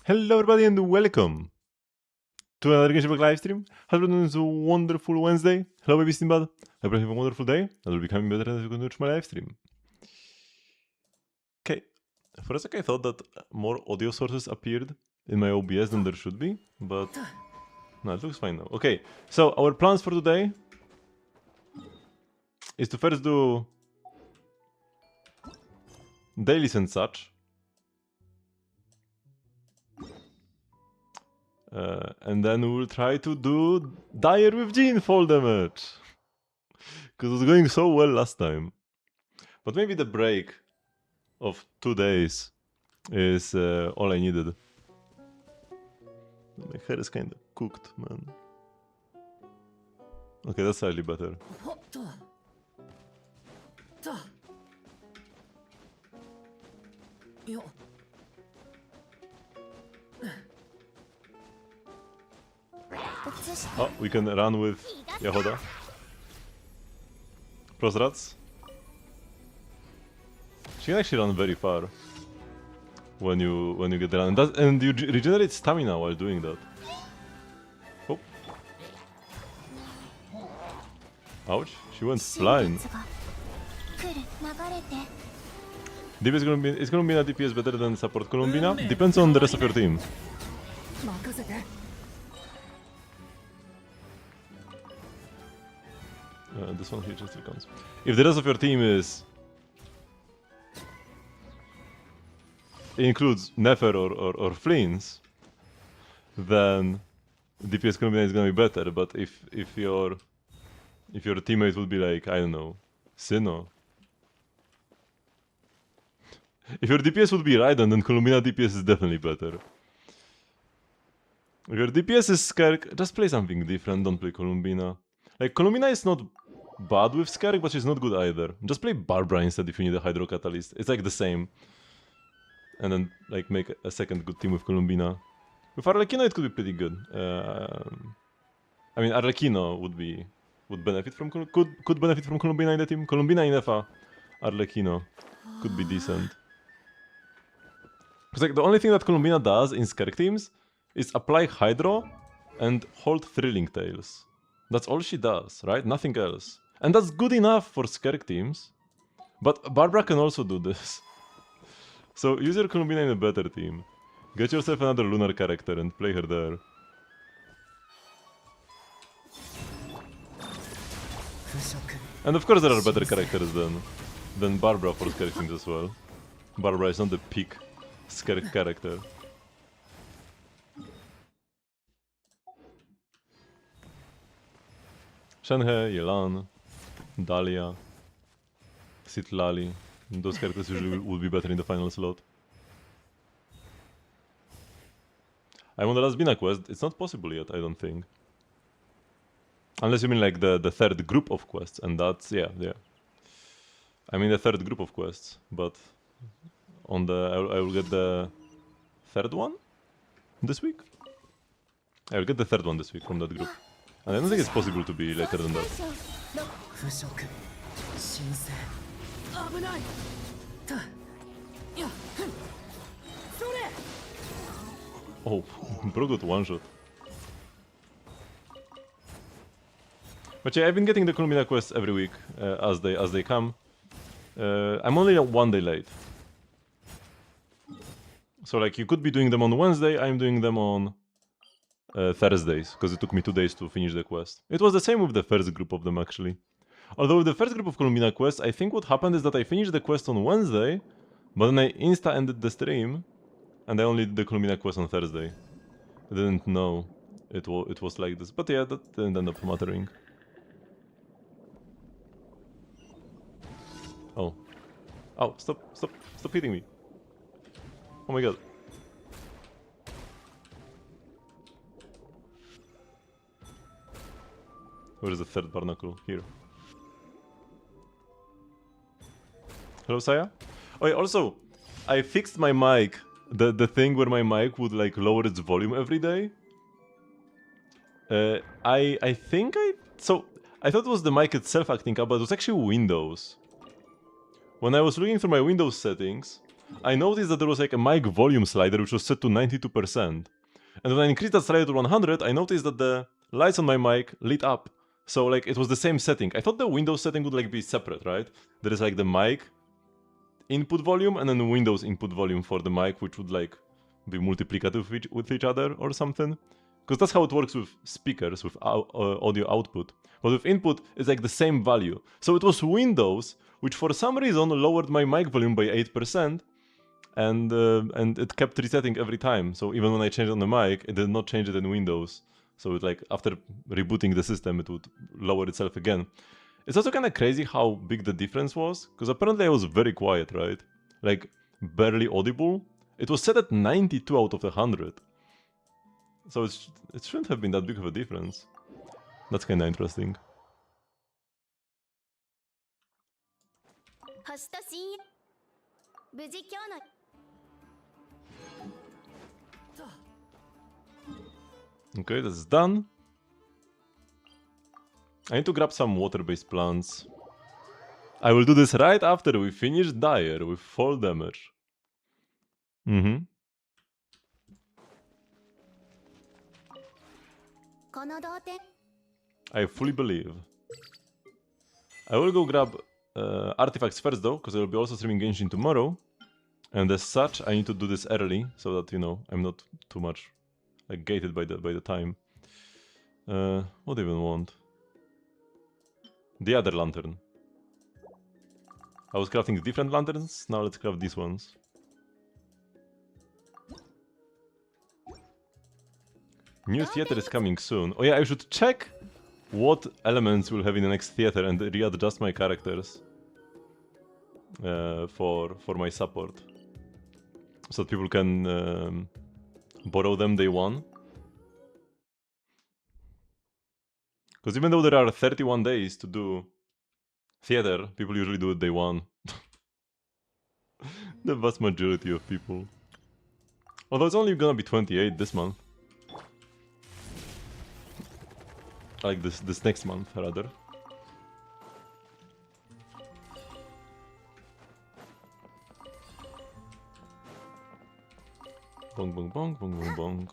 Hello everybody and welcome to another Genshin Impact live stream. Hope everyone is a wonderful Wednesday. Hello baby Stimbad. Hope you have a wonderful day. I will be becoming better as you continue my live stream. Okay, for a second I thought that more audio sources appeared in my OBS than there should be, but no, it looks fine now. Okay, so our plans for today is to first do dailies and such. And then we will try to do Dire with Jean fall damage. Because it was going so well last time. But maybe the break of 2 days is all I needed. My hair is kinda cooked, man. Okay, that's slightly better. Oh, we can run with Yahoda. Prosrats. She can actually run very far when you get run, and you regenerate stamina while doing that. Oh. Ouch! She went flying. DPS is Columbina DPS better than support Columbina? Depends on the rest of your team. This one here just counts. If the rest of your team includes Nefer or Fleens, then DPS Columbina is gonna be better. But if your teammate would be like, I don't know, Sinnoh. If your DPS would be Raiden, then Columbina DPS is definitely better. If your DPS is Skerk, just play something different, don't play Columbina. Like, Columbina is not bad with Skerk, but she's not good either. Just play Barbara instead if you need a Hydro Catalyst. It's like the same. And then, like, make a second good team with Columbina. With Arlecchino, it could be pretty good. I mean, Arlecchino would benefit from could benefit from Columbina in the team. Columbina in FA, Arlecchino could be decent. It's like the only thing that Columbina does in Skerk teams is apply Hydro and hold Thrilling Tales. That's all she does, right? Nothing else. And that's good enough for Skerk teams. But Barbara can also do this. So use your Columbina in a better team. Get yourself another lunar character and play her there. And of course there are better characters than Barbara for Skerk teams as well. Barbara is not the peak Skerk character. Shenhe, Yelan, Dahlia, Citlali. Those characters usually would be better in the final slot. I'm on the last Bina quest. It's not possible yet, I don't think. Unless you mean like the third group of quests, and that's, yeah. I mean the third group of quests, but on I will get the third one this week? I will get the third one this week from that group. And I don't think it's possible to be later than that. Oh, bro got one shot. But yeah, I've been getting the Columbina quests every week as they come. I'm only 1 day late. So like you could be doing them on Wednesday, I'm doing them on Thursdays, because it took me 2 days to finish the quest. It was the same with the first group of them actually. Although with the first group of Columbina quests, I think what happened is that I finished the quest on Wednesday, but then I insta-ended the stream, and I only did the Columbina quest on Thursday. I didn't know it was like this, but yeah, that didn't end up mattering. Oh. Oh, stop hitting me. Oh my god. Where is the third barnacle? Here. Hello, Saya? Oh yeah, also, I fixed my mic. The thing where my mic would like lower its volume every day. I think I thought it was the mic itself acting up, but it was actually Windows. When I was looking through my Windows settings, I noticed that there was like a mic volume slider which was set to 92%. And when I increased that slider to 100, I noticed that the lights on my mic lit up. So like it was the same setting. I thought the Windows setting would like be separate, right? There is like the mic input volume and then the Windows input volume for the mic, which would like be multiplicative with each other or something. Because that's how it works with speakers, with audio output. But with input, it's like the same value. So it was Windows, which for some reason lowered my mic volume by 8%, and it kept resetting every time. So even when I changed on the mic, it did not change it in Windows. So it like after rebooting the system, it would lower itself again. It's also kind of crazy how big the difference was, because apparently I was very quiet, right? Like barely audible. It was set at 92 out of 100. So it shouldn't have been that big of a difference. That's kind of interesting. Okay, that's done. I need to grab some water-based plants. I will do this right after we finish Dire with full damage. I fully believe. I will go grab artifacts first though, because I will be also streaming Genshin tomorrow. And as such, I need to do this early, so that, you know, I'm not too much like gated by the time. What do I even want? The other lantern. I was crafting different lanterns, now let's craft these ones. New theater is coming soon. Oh yeah, I should check what elements we'll have in the next theater and readjust my characters for my support. So that people can borrow them day one. Because even though there are 31 days to do theater, people usually do it day one. The vast majority of people. Although it's only gonna be 28 this month. Like this next month, rather. Bong bong bong bong bong bong.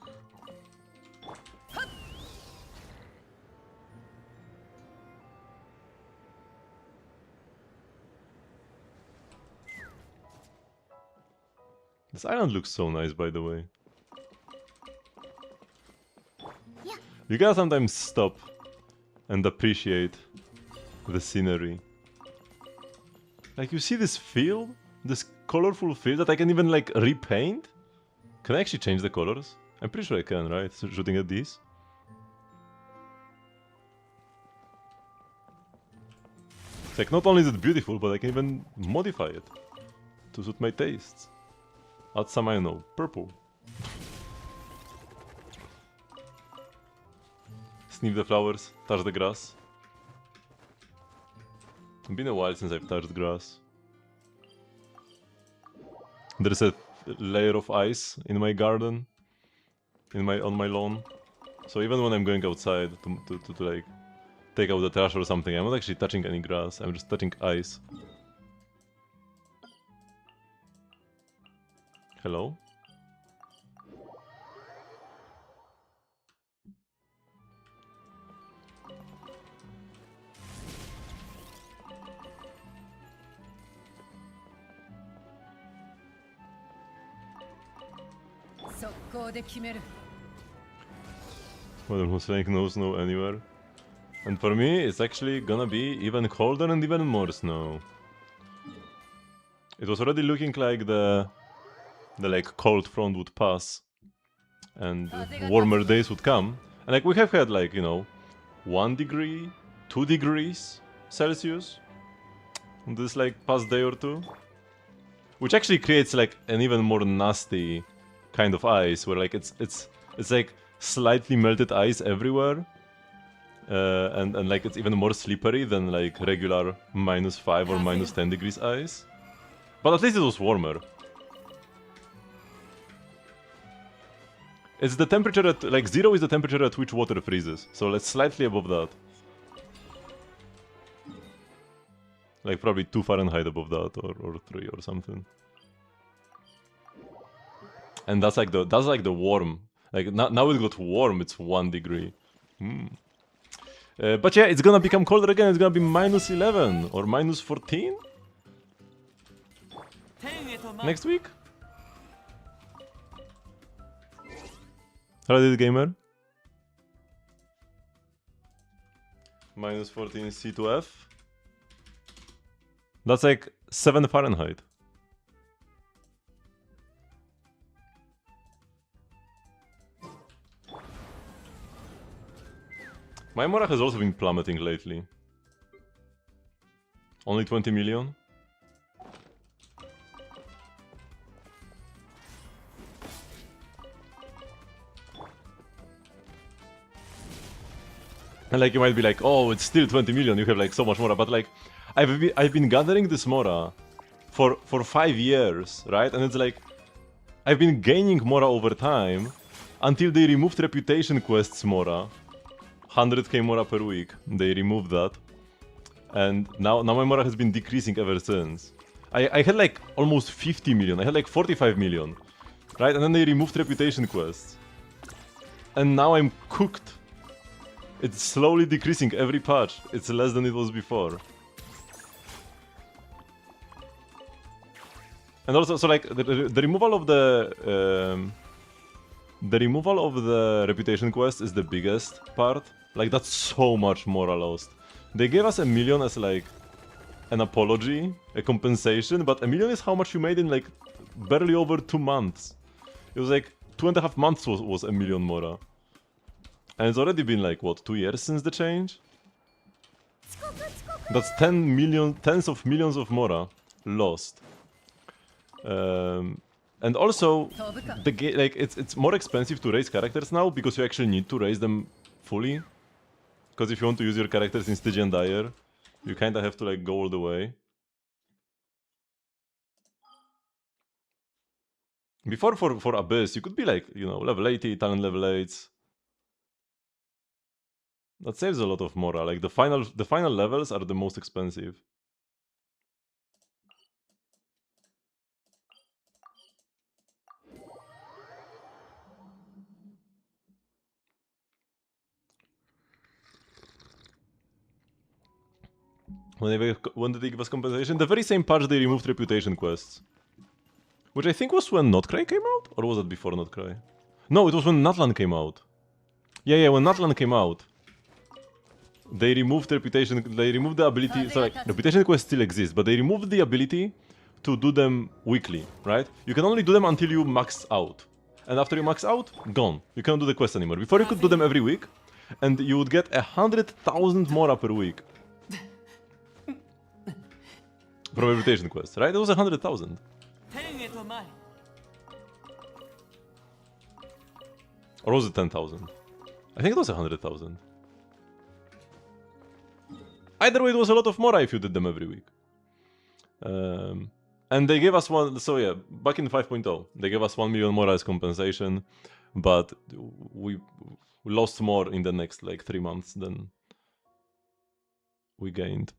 This island looks so nice, by the way. You gotta sometimes stop and appreciate the scenery. Like, you see this field? This colorful field that I can even, like, repaint? Can I actually change the colors? I'm pretty sure I can, right? So shooting at these. It's like, not only is it beautiful, but I can even modify it to suit my tastes. Add some, I don't know, purple. Sniff the flowers, touch the grass. It's been a while since I've touched grass. There's a layer of ice in my garden, on my lawn. So even when I'm going outside to like take out the trash or something, I'm not actually touching any grass. I'm just touching ice. Hello? Well, who's saying no snow anywhere? And for me, it's actually gonna be even colder and even more snow. It was already looking like the like cold front would pass and warmer days would come. And like we have had like, you know, 1 degree, 2 degrees Celsius in this like past day or two. Which actually creates like an even more nasty kind of ice where like it's like slightly melted ice everywhere. And like it's even more slippery than like regular -5 or -10 degrees ice. But at least it was warmer. It's the temperature at, like 0 is the temperature at which water freezes. So let's slightly above that. Like probably 2 Fahrenheit above that, or 3 or something. And that's like the warm. Like now it got warm. It's 1 degree. But yeah, it's gonna become colder again. It's gonna be -11 or -14 next week. Hello, gamer. -14 C to F. That's like 7 Fahrenheit. My Mora has also been plummeting lately. Only 20 million? And like you might be like, oh, it's still 20 million, you have like so much Mora, but like I've been gathering this Mora for 5 years, right? And it's like I've been gaining Mora over time until they removed reputation quests Mora. 100k Mora per week. They removed that. And now my Mora has been decreasing ever since. I had like almost 50 million. I had like 45 million. Right? And then they removed reputation quests. And now I'm cooked. It's slowly decreasing every patch. It's less than it was before. And also, so like the removal of the reputation quest is the biggest part. Like that's so much Mora lost. They gave us 1 million as like an apology, a compensation, but 1 million is how much you made in like barely over 2 months. It was like 2.5 months was 1 million Mora. And it's already been like, what, 2 years since the change? That's tens of millions of Mora lost. And also, like it's more expensive to raise characters now because you actually need to raise them fully. Because if you want to use your characters in Stygian Dire, you kinda have to like go all the way. Before for Abyss, you could be like, you know, level 80, talent level 8. That saves a lot of Mora. Like the final levels are the most expensive. When did they give us compensation? The very same patch they removed reputation quests. Which I think was when Notcry came out? Or was it before Notcry? No, it was when Natlan came out. Yeah, when Natlan came out. They removed reputation, they removed the ability, so like, reputation quests still exist, but they removed the ability to do them weekly, right? You can only do them until you max out. And after you max out, gone. You cannot do the quest anymore. Before you could do them every week, and you would get 100,000 Mora per week. From a reputation quest, right? It was 100,000. Or was it 10,000? I think it was 100,000. Either way, it was a lot of Mora if you did them every week. And they gave us one, so yeah, back in 5.0, they gave us 1 million Mora as compensation, but we lost more in the next like 3 months than we gained.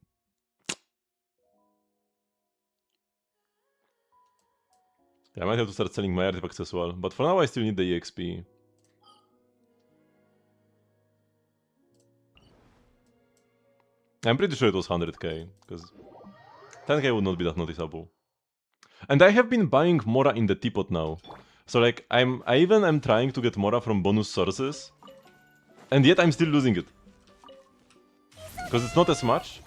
Yeah, I might have to start selling my artifacts as well, but for now I still need the EXP. I'm pretty sure it was 100k, because 10k would not be that noticeable. And I have been buying Mora in the teapot now. So like, I even am trying to get Mora from bonus sources, and yet I'm still losing it. Because it's not as much.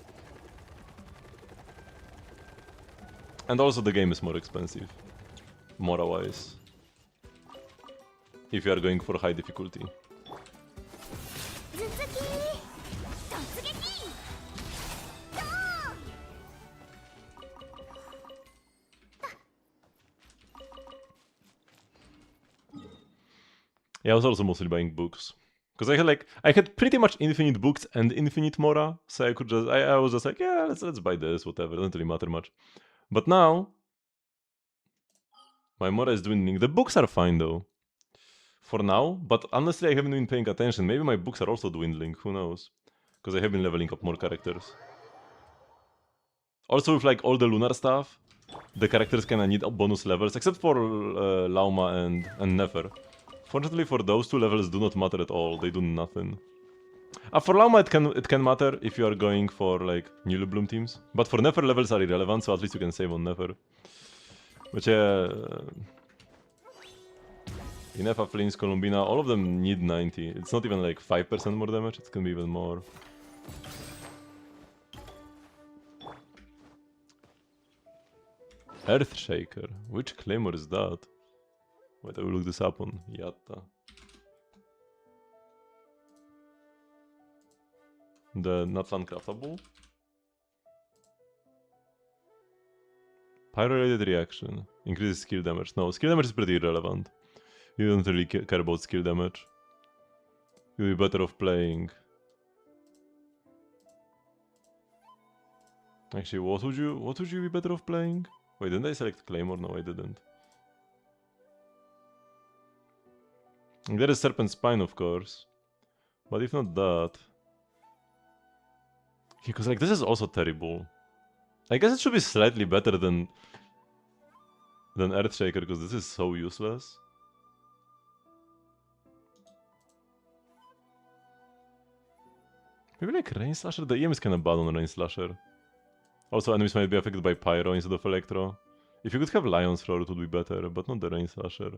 And also the game is more expensive. Mora-wise. If you are going for high difficulty. Yeah, I was also mostly buying books. Because I had pretty much infinite books and infinite Mora, so I could just, I was just like, yeah, let's buy this, whatever, doesn't really matter much. But now, my Mora is dwindling. The books are fine though. For now, but honestly I haven't been paying attention. Maybe my books are also dwindling, who knows. Because I have been leveling up more characters. Also with like all the lunar stuff, the characters kinda need bonus levels, except for Lauma and Nefer. Fortunately for those two, levels do not matter at all, they do nothing. For Lauma it can matter if you are going for like Newly Bloom teams, but for Nefer levels are irrelevant, so at least you can save on Nefer. But yeah... Inefa, Flings, Columbina, all of them need 90. It's not even like 5% more damage, it can be even more. Earthshaker. Which Claymore is that? Wait, I will look this up on Yatta. The not uncraftable? Pyro-related reaction. Increases skill damage. No, skill damage is pretty irrelevant. You don't really care about skill damage. You'll be better off playing... Actually, what would you be better off playing? Wait, didn't I select Claymore? No, I didn't. And there is Serpent Spine, of course. But if not that... Because like, this is also terrible. I guess it should be slightly better than Earthshaker, because this is so useless. Maybe like Rain Slasher? The EM is kinda bad on Rain Slasher. Also, enemies might be affected by Pyro instead of Electro. If you could have Lion's Roar, it would be better, but not the Rain Slasher.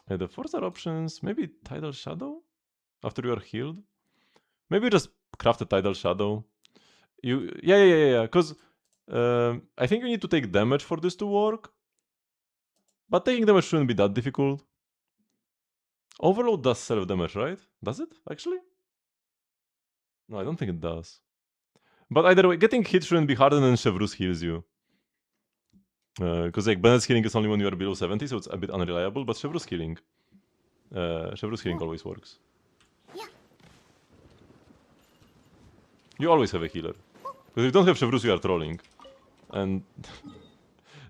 Yeah, the fourth are options, maybe Tidal Shadow? After you are healed? Maybe just craft a Tidal Shadow. Yeah, because I think you need to take damage for this to work. But taking damage shouldn't be that difficult. Overload does self-damage, right? Does it, actually? No, I don't think it does. But either way, getting hit shouldn't be harder than Chevreuse heals you. Because like Bennett's healing is only when you are below 70, so it's a bit unreliable, but Chevreuse healing always works. You always have a healer. Because if you don't have Chevreuse, you are trolling. And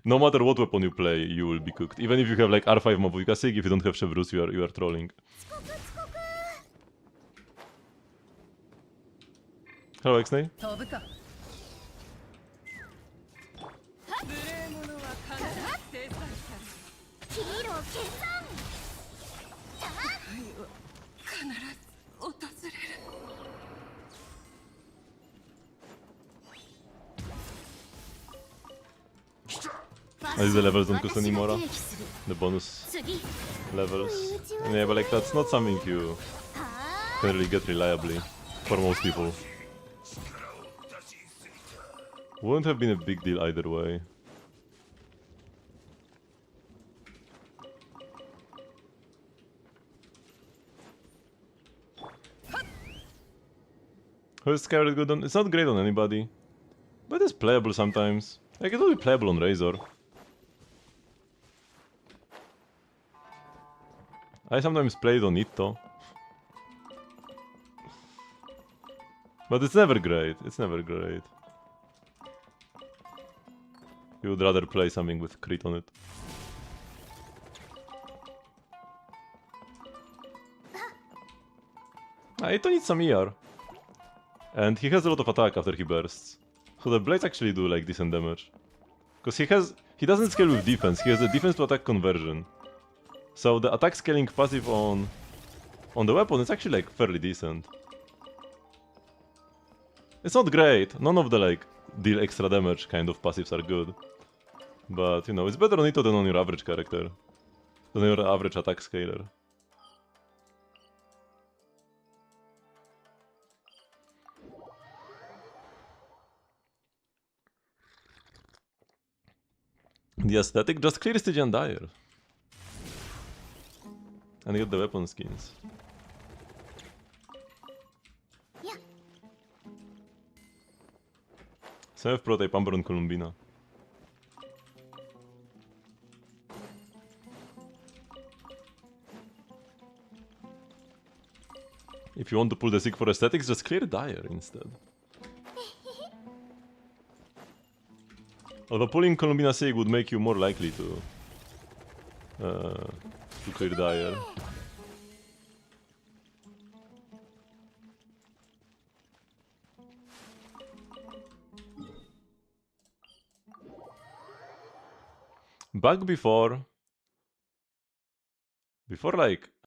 no matter what weapon you play, you will be cooked. Even if you have like R5 Mavuika Sig, if you don't have Chevreuse, you are trolling. Hello, Xnay. The levels don't cost anymore. The bonus levels. And yeah, but like that's not something you can really get reliably for most people. Wouldn't have been a big deal either way. How is Skyred good on? It's not great on anybody. But it's playable sometimes. Like it will be playable on Razor. I sometimes play it on Itto. But it's never great. It's never great. You would rather play something with crit on it. Itto needs some ER. And he has a lot of attack after he bursts. So the blades actually do like decent damage. Because he doesn't scale with defense, he has a defense to attack conversion. So the attack scaling passive on the weapon is actually like fairly decent. It's not great, none of the like deal extra damage kind of passives are good. But you know, it's better on Itto than on your average character. Than your average attack scaler. The aesthetic, just clear Stygian Dire. And get the weapon skins. Yeah. Same with Prototype Amber on Columbina. If you want to pull the Sig for aesthetics, just clear Dire instead. Although pulling Columbina Sig would make you more likely to clear Dire. Back before like